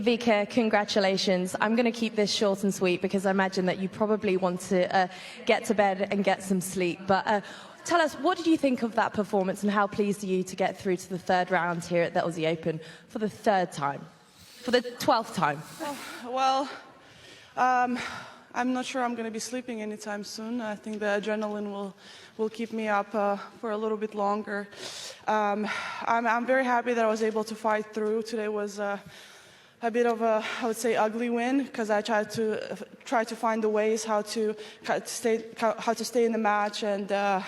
Vika, congratulations. I'm going to keep this short and sweet because I imagine that you probably want to get to bed and get some sleep. But tell us, what did you think of that performance, and how pleased are you to get through to the third round here at the Aussie Open for the third time, for the 12th time? Well, I'm not sure I'm going to be sleeping anytime soon. I think the adrenaline will keep me up for a little bit longer. I'm very happy that I was able to fight through. Today was a bit of a, I would say, ugly win, because I tried to find the ways how to stay in the match, and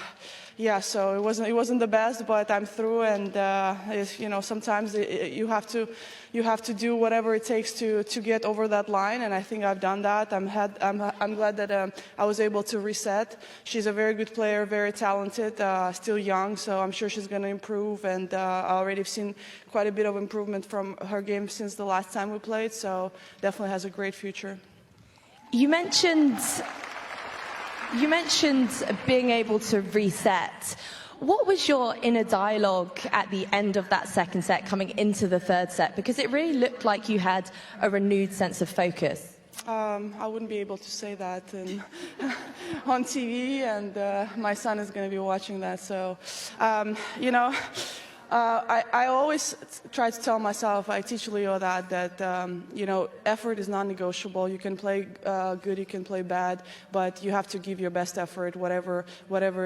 yeah, so it wasn't the best, but I'm through, and you know, sometimes you have to do whatever it takes to get over that line, and I think I've done that. I'm glad that I was able to reset. She's a very good player, very talented, still young, so I'm sure she's going to improve, and I already have seen quite a bit of improvement from her game since the last time we played, so definitely has a great future. You mentioned being able to reset. What was your inner dialogue at the end of that second set coming into the third set? Because it really looked like you had a renewed sense of focus. I wouldn't be able to say that on TV, and my son is going to be watching that. So, you know, I always try to tell myself, I teach Leo that you know, effort is non-negotiable. You can play good, you can play bad, but you have to give your best effort, whatever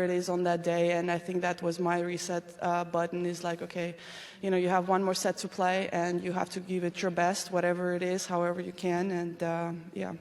it is on that day. And I think that was my reset button, is like, okay, you know, you have one more set to play, and you have to give it your best, whatever it is, however you can, and yeah.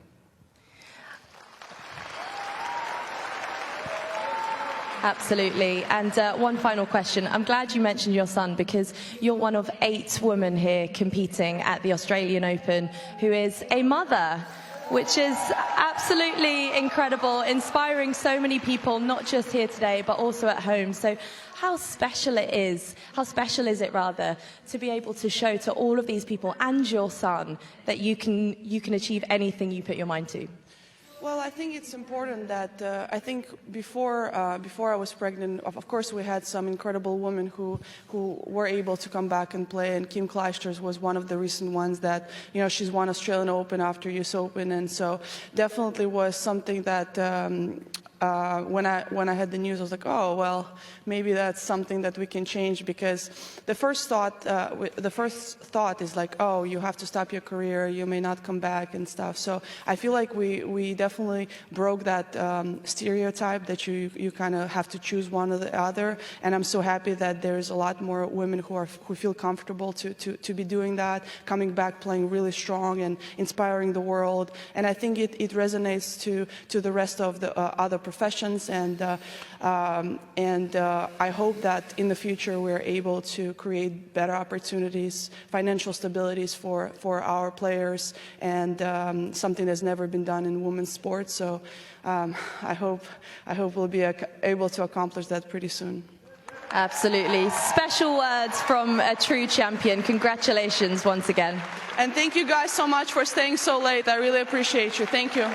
Absolutely. And one final question. I'm glad you mentioned your son, because you're one of 8 women here competing at the Australian Open who is a mother, which is absolutely incredible, inspiring so many people, not just here today, but also at home. So how special is it rather, to be able to show to all of these people and your son that you can achieve anything you put your mind to? Well, I think it's important that I think before I was pregnant, of course, we had some incredible women who were able to come back and play, and Kim Clijsters was one of the recent ones that, you know, she's won Australian Open after US Open, and so definitely was something that when I had the news, I was like, oh, well, maybe that's something that we can change, because the first thought is like, oh, you have to stop your career, you may not come back and stuff. So I feel like we definitely broke that stereotype that you kind of have to choose one or the other. And I'm so happy that there's a lot more women who feel comfortable to be doing that, coming back, playing really strong and inspiring the world. And I think it resonates to the rest of the other professions, and I hope that in the future we're able to create better opportunities, financial stabilities for our players, and something that's never been done in women's sports. So I hope we'll be able to accomplish that pretty soon. Absolutely. Special words from a true champion. Congratulations once again. And thank you guys so much for staying so late. I really appreciate you. Thank you.